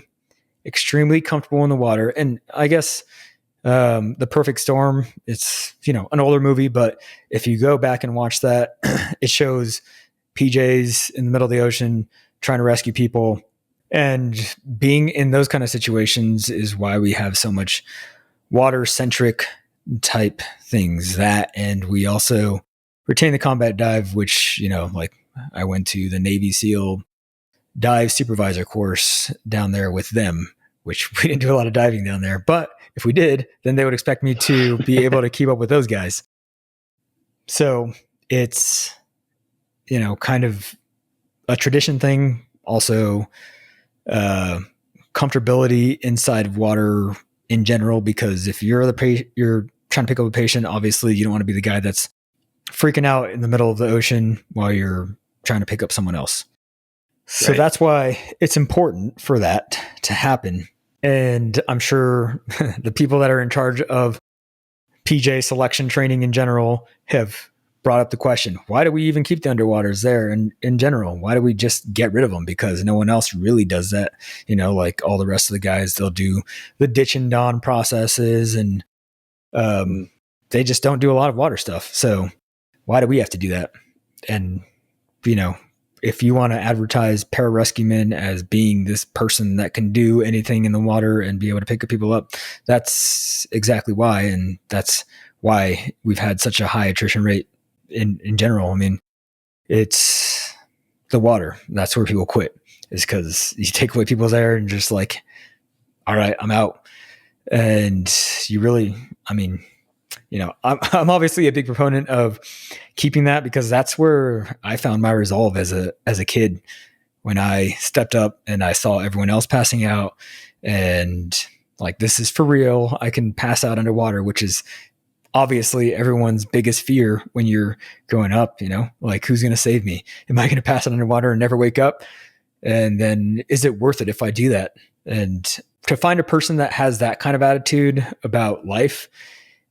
extremely comfortable in the water. And I guess The Perfect Storm, it's, an older movie, but if you go back and watch that, it shows PJs in the middle of the ocean trying to rescue people. And being in those kind of situations is why we have so much water centric type things. That, and we also retain the combat dive, which, like I went to the Navy SEAL dive supervisor course down there with them, which we didn't do a lot of diving down there. But if we did, then they would expect me to be able to keep up with those guys. So it's, kind of a tradition thing. Also, comfortability inside of water in general, because if you're you're trying to pick up a patient, obviously you don't want to be the guy that's freaking out in the middle of the ocean while you're trying to pick up someone else. So right. That's why it's important for that to happen. And I'm sure the people that are in charge of PJ selection training in general have brought up the question, why do we even keep the underwaters there in general? Why do we just get rid of them? Because no one else really does that. Like all the rest of the guys, they'll do the ditch and don processes, and they just don't do a lot of water stuff. So why do we have to do that? And, if you want to advertise pararescue men as being this person that can do anything in the water and be able to pick up people up, that's exactly why. And that's why we've had such a high attrition rate in general. I mean, it's the water. That's where people quit, is because you take away people's air and just like, all right, I'm out. And you really, I'm obviously a big proponent of keeping that, because that's where I found my resolve as a kid, when I stepped up and I saw everyone else passing out and like, this is for real. I can pass out underwater, which is obviously everyone's biggest fear when you're growing up, like, who's going to save me? Am I going to pass out underwater and never wake up? And then is it worth it if I do that? And to find a person that has that kind of attitude about life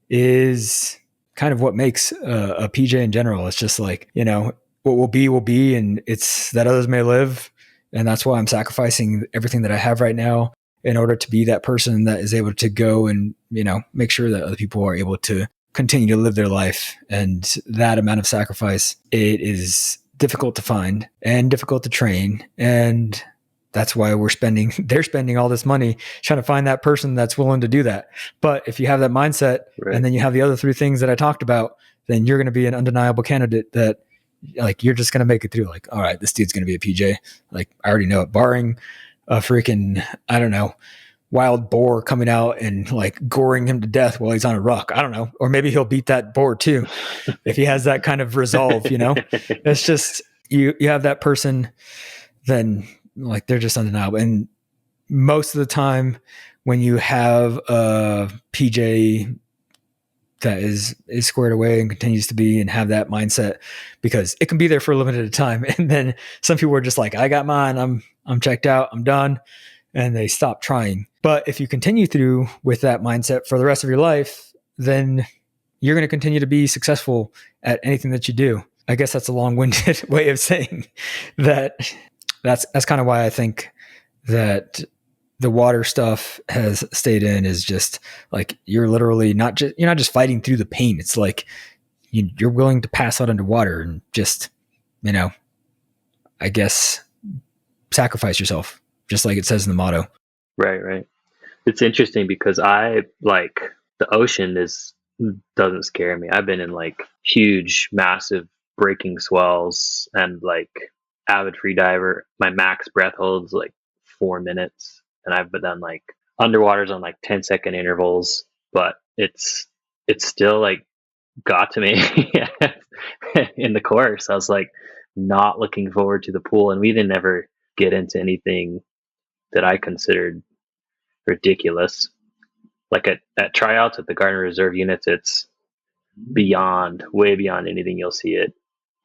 is kind of what makes a PJ in general. It's just like, what will be, and it's that others may live. And that's why I'm sacrificing everything that I have right now in order to be that person that is able to go and, make sure that other people are able to continue to live their life. And that amount of sacrifice, it is difficult to find and difficult to train. And that's why they're spending all this money trying to find that person that's willing to do that. But if you have that mindset, right, and then you have the other three things that I talked about, then you're going to be an undeniable candidate that, like, you're just going to make it through. Like, all right, this dude's going to be a PJ. Like, I already know it, barring a freaking, I don't know, wild boar coming out and like goring him to death while he's on a rock. I don't know. Or maybe he'll beat that boar too, if he has that kind of resolve, It's just, you have that person, then like, they're just undeniable. And most of the time when you have a PJ that is squared away and continues to be and have that mindset, because it can be there for a limited time. And then some people are just like, I got mine. I'm checked out. I'm done. And they stop trying. But if you continue through with that mindset for the rest of your life, then you're going to continue to be successful at anything that you do. I guess that's a long-winded way of saying that. That's kind of why I think that the water stuff has stayed in, is just like, you're literally you're not just fighting through the pain. It's like you're willing to pass out underwater and just, I guess, sacrifice yourself, just like it says in the motto. Right. It's interesting because I like the ocean doesn't scare me. I've been in like huge, massive breaking swells, and like avid free diver, my max breath holds like 4 minutes, and I've done like underwaters on like 10-second intervals, but it's still like got to me in the course. I was like not looking forward to the pool, and we didn't ever get into anything that I considered ridiculous. Like at tryouts at the Gardner Reserve units, it's way beyond anything you'll see at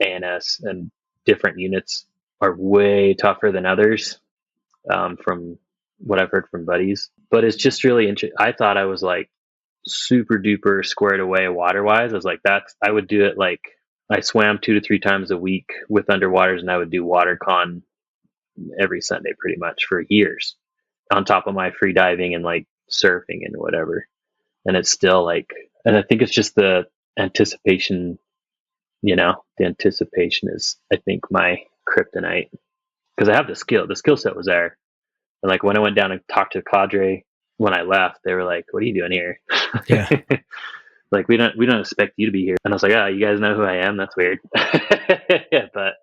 ANS, and different units are way tougher than others, from what I've heard from buddies. But it's just really interesting. I thought I was like super duper squared away water wise. I was like, I would do it like I swam 2 to 3 times a week with underwaters, and I would do water con every Sunday pretty much for years on top of my free diving and like surfing and whatever. And it's still like, and I think it's just the anticipation, the anticipation is, I think, my kryptonite, because I have the skill set was there. And like when I went down and talked to the cadre when I left, they were like, "What are you doing here?" Yeah. Like we don't expect you to be here. And I was like, "Ah, you guys know who I am? That's weird." Yeah, but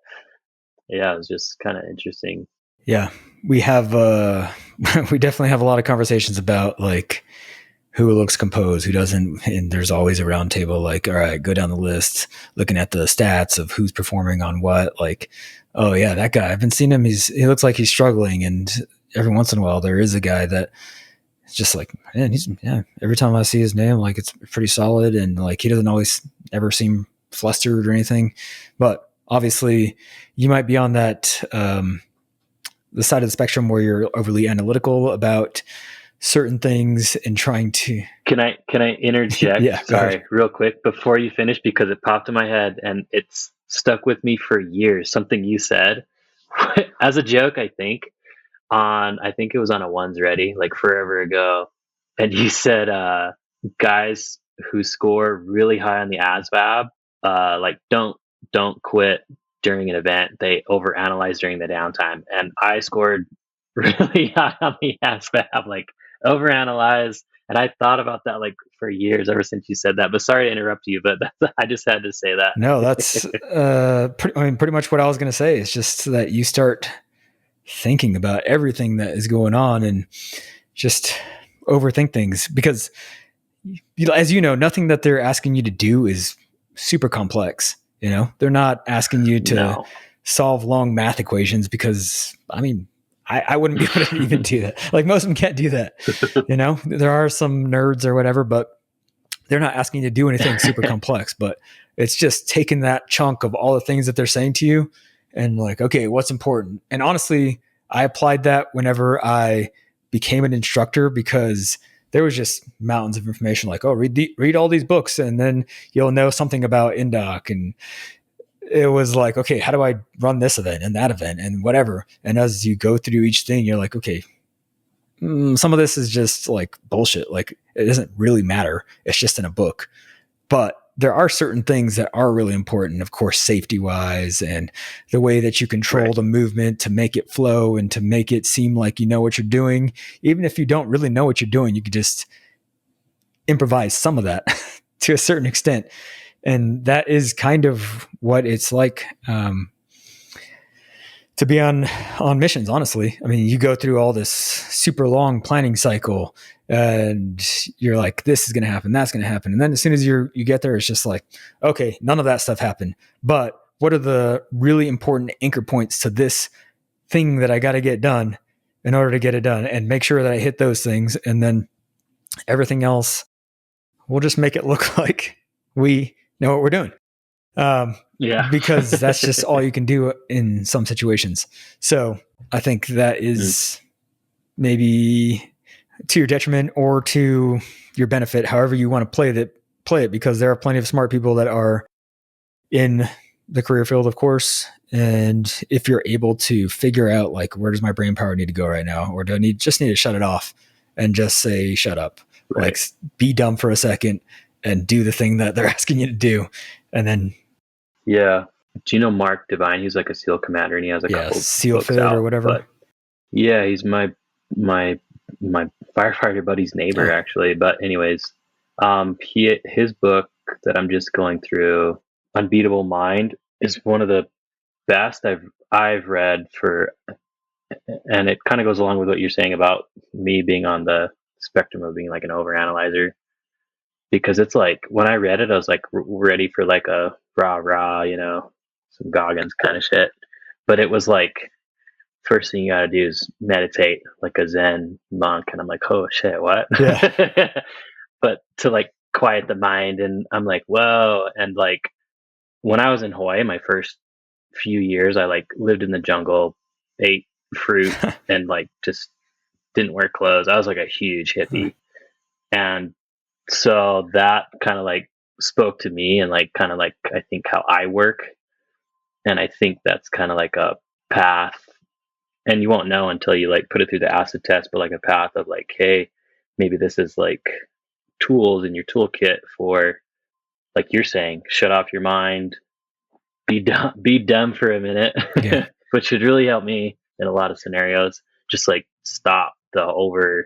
yeah, it was just kind of interesting. Yeah. We have, we definitely have a lot of conversations about like who looks composed, who doesn't. And there's always a round table, like, all right, go down the list, looking at the stats of who's performing on what. Like, oh yeah, that guy, I've been seeing him. He looks like he's struggling. And every once in a while there is a guy that it's just like, man, every time I see his name, like it's pretty solid. And like, he doesn't always ever seem flustered or anything, but obviously you might be on that, the side of the spectrum where you're overly analytical about certain things and trying to. Can I interject? Yeah, Sorry, real quick before you finish, because it popped in my head and it's stuck with me for years. Something you said as a joke, I think it was on a One's Ready, like forever ago. And you said, guys who score really high on the ASVAB, like don't quit during an event. They overanalyze during the downtime. And I scored really high on the ASVAB, like overanalyze. And I thought about that like for years ever since you said that. But sorry to interrupt you, but I just had to say that. No, that's pretty much what I was going to say. It's just that you start thinking about everything that is going on and just overthink things because, as you know, nothing that they're asking you to do is super complex. They're not asking you to No. solve long math equations because, I mean, I wouldn't be able to even do that. Like most of them can't do that. There are some nerds or whatever, but they're not asking you to do anything super complex, but it's just taking that chunk of all the things that they're saying to you and like, okay, what's important? And honestly, I applied that whenever I became an instructor because there was just mountains of information like, oh, read all these books and then you'll know something about Indoc. And it was like, okay, how do I run this event and that event and whatever? And as you go through each thing, you're like, okay, some of this is just like bullshit. Like it doesn't really matter. It's just in a book. But there are certain things that are really important, of course, safety wise and the way that you control the movement to make it flow and to make it seem like you know what you're doing. Even if you don't really know what you're doing, you could just improvise some of that to a certain extent. And that is kind of what it's like to be on missions, honestly. I mean, you go through all this super long planning cycle and you're like, this is going to happen, that's going to happen. And then as soon as you get there, it's just like, okay, none of that stuff happened. But what are the really important anchor points to this thing that I got to get done in order to get it done and make sure that I hit those things. And then everything else, we'll just make it look like we know what we're doing. Because that's just all you can do in some situations. So I think that is maybe to your detriment or to your benefit, however you want to play it, because there are plenty of smart people that are in the career field, of course. And if you're able to figure out like, where does my brain power need to go right now? Or do I just need to shut it off and just say, shut up, like be dumb for a second and do the thing that they're asking you to do. And then, yeah. Do you know Mark Devine? He's like a SEAL commander and he has a couple SEAL Fit or whatever. But yeah, he's my firefighter buddy's neighbor actually. But anyways, his book that I'm just going through, Unbeatable Mind, is one of the best I've read for, and it kind of goes along with what you're saying about me being on the spectrum of being like an overanalyzer. Because it's like when I read it, I was like ready for like a rah, some Goggins kind of shit. But it was like, first thing you got to do is meditate like a Zen monk. And I'm like, oh shit, what? Yeah. But to like quiet the mind. And I'm like, whoa. And like when I was in Hawaii, my first few years, I like lived in the jungle, ate fruit, and like just didn't wear clothes. I was like a huge hippie. And so that kind of like spoke to me and like kind of like I think how I work. And I think that's kind of like a path. And you won't know until you like put it through the acid test, but like a path of like, hey, maybe this is like tools in your toolkit for, like you're saying, shut off your mind, be dumb for a minute, Yeah. which should really help me in a lot of scenarios. Just like stop the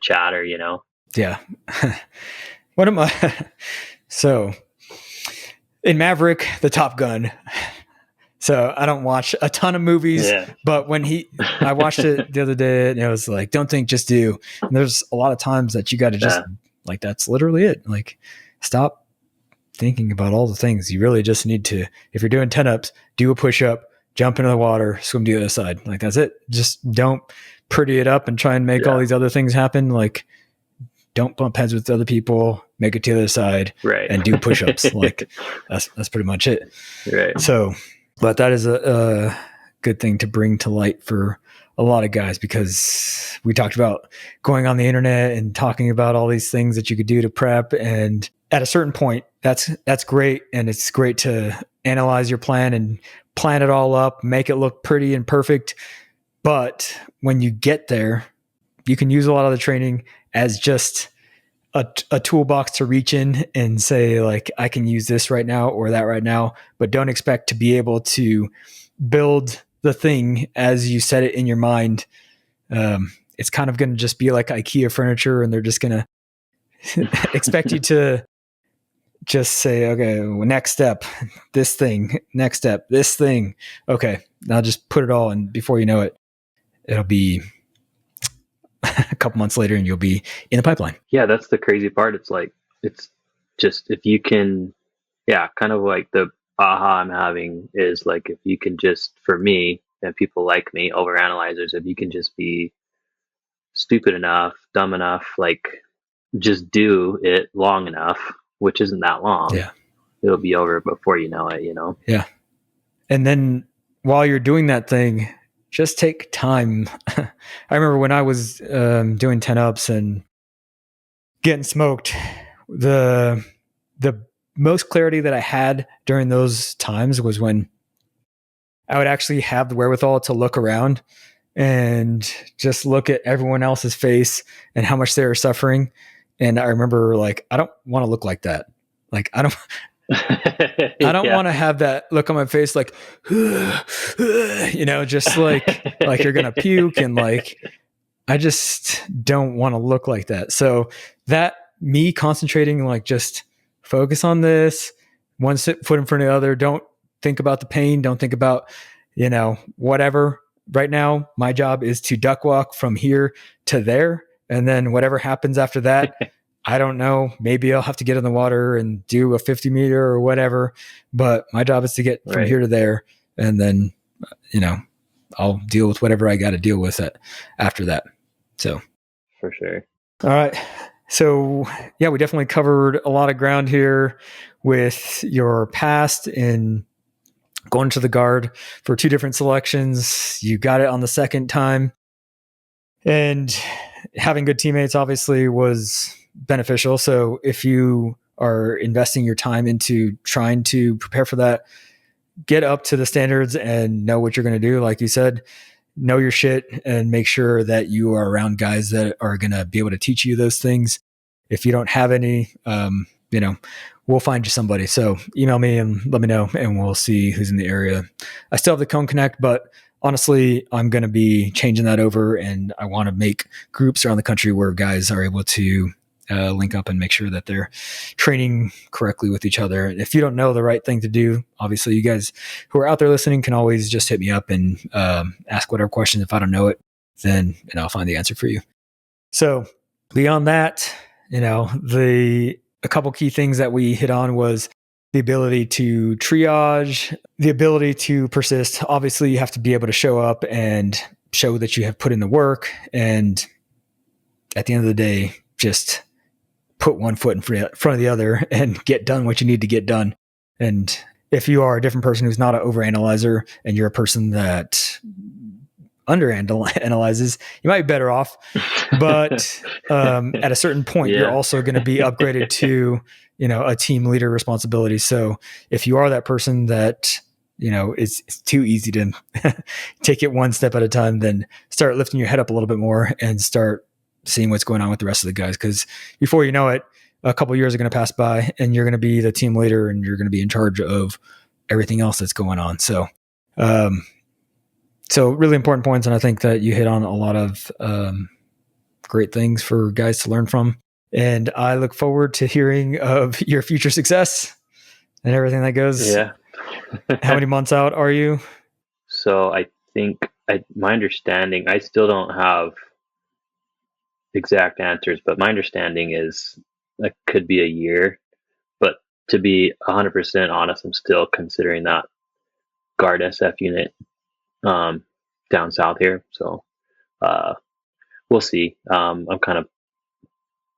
chatter, you know? Yeah. What am I? So in Maverick, the Top Gun. So I don't watch a ton of movies, Yeah. but I watched it the other day and it was like, don't think, just do. And there's a lot of times that you got to just like, that's literally it. Like stop thinking about all the things. You really just need to, if you're doing 10 ups, do a push up, jump into the water, swim to the other side. Like that's it. Just don't pretty it up and try and make all these other things happen. Like don't bump heads with other people, make it to the other side, right, and do push-ups. Like that's pretty much it. Right. So, but that is a good thing to bring to light for a lot of guys, because we talked about going on the internet and talking about all these things that you could do to prep. And at a certain point, that's great. And it's great to analyze your plan and plan it all up, make it look pretty and perfect. But when you get there, you can use a lot of the training as just a toolbox to reach in and say, like, I can use this right now or that right now, but don't expect to be able to build the thing as you set it in your mind. It's kind of going to just be like IKEA furniture, and they're just going to expect you to just say, okay, well, next step, this thing, next step, this thing. Okay, now just put it all in. Before you know it, it'll be a couple months later and you'll be in the pipeline. Yeah, that's the crazy part. It's like, it's just, if you can, kind of like the aha I'm having is like, if you can just, for me and people like me, overanalyzers, if you can just be stupid enough, dumb enough, like just do it long enough, which isn't that long. Yeah. It'll be over before you know it, you know? Yeah. And then while you're doing that thing, just take time. I remember when I was doing 10 ups and getting smoked, the most clarity that I had during those times was when I would actually have the wherewithal to look around and just look at everyone else's face and how much they were suffering. And I remember, like, I don't want to look like that. Like, I don't want to have that look on my face, like, just like you're going to puke. And like, I just don't want to look like that. So that me concentrating, like, just focus on this, one foot in front of the other. Don't think about the pain. Don't think about, whatever. Right now, my job is to duck walk from here to there. And then whatever happens after that, I don't know. Maybe I'll have to get in the water and do a 50 meter or whatever. But my job is to get from here to there. And then, I'll deal with whatever I got to deal with it after that. So. For sure. All right. So yeah, we definitely covered a lot of ground here with your past in going to the guard for 2 different selections. You got it on the second time, and having good teammates obviously was beneficial. So if you are investing your time into trying to prepare for that, get up to the standards and know what you're going to do. Like you said, know your shit and make sure that you are around guys that are going to be able to teach you those things. If you don't have any, we'll find you somebody. So email me and let me know, and we'll see who's in the area. I still have the Cone Connect, but honestly, I'm going to be changing that over, and I want to make groups around the country where guys are able to link up and make sure that they're training correctly with each other. And if you don't know the right thing to do, obviously you guys who are out there listening can always just hit me up and ask whatever question. If I don't know it, then I'll find the answer for you. So beyond that, a couple key things that we hit on was the ability to triage, the ability to persist. Obviously, you have to be able to show up and show that you have put in the work. And at the end of the day, just put one foot in front of the other and get done what you need to get done. And if you are a different person who's not an overanalyzer and you're a person that underanalyzes, you might be better off. But at a certain point, you're also going to be upgraded to, a team leader responsibility. So if you are that person that, it's too easy to take it one step at a time, then start lifting your head up a little bit more and start seeing what's going on with the rest of the guys. Because before you know it, a couple of years are going to pass by and you're going to be the team leader and you're going to be in charge of everything else that's going on. So, really important points. And I think that you hit on a lot of great things for guys to learn from. And I look forward to hearing of your future success and everything that goes. Yeah. How many months out are you? So I think my understanding, I still don't have exact answers, but my understanding is it could be a year. But to be 100% honest, I'm still considering that guard SF unit down south here. So we'll see. I'm kind of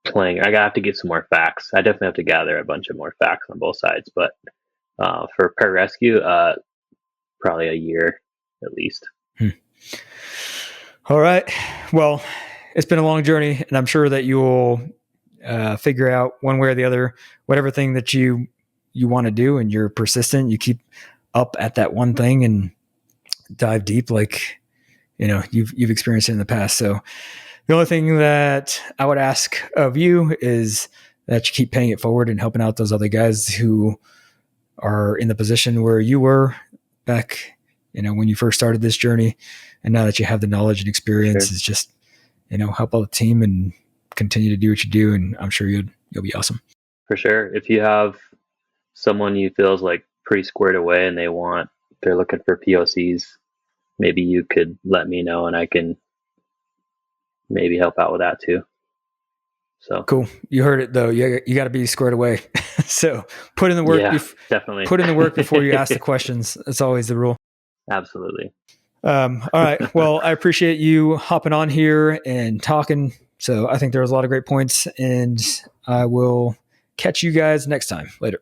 playing. I have to get some more facts. I definitely have to gather a bunch of more facts on both sides. But for pararescue, probably a year at least. All right. Well, it's been a long journey, and I'm sure that you'll figure out one way or the other, whatever thing that you want to do, and you're persistent. You keep up at that one thing and dive deep, like you've experienced it in the past. So the only thing that I would ask of you is that you keep paying it forward and helping out those other guys who are in the position where you were back, when you first started this journey. And now that you have the knowledge and experience, It's just, help out the team and continue to do what you do. And I'm sure you'll be awesome. For sure. If you have someone you feels like pretty squared away and they're looking for POCs, maybe you could let me know and I can maybe help out with that too. So cool. You heard it though. You got to be squared away. So put in the work. Yeah, definitely. Put in the work before you ask the questions. That's always the rule. Absolutely. All right. Well, I appreciate you hopping on here and talking. So I think there was a lot of great points, and I will catch you guys next time. Later.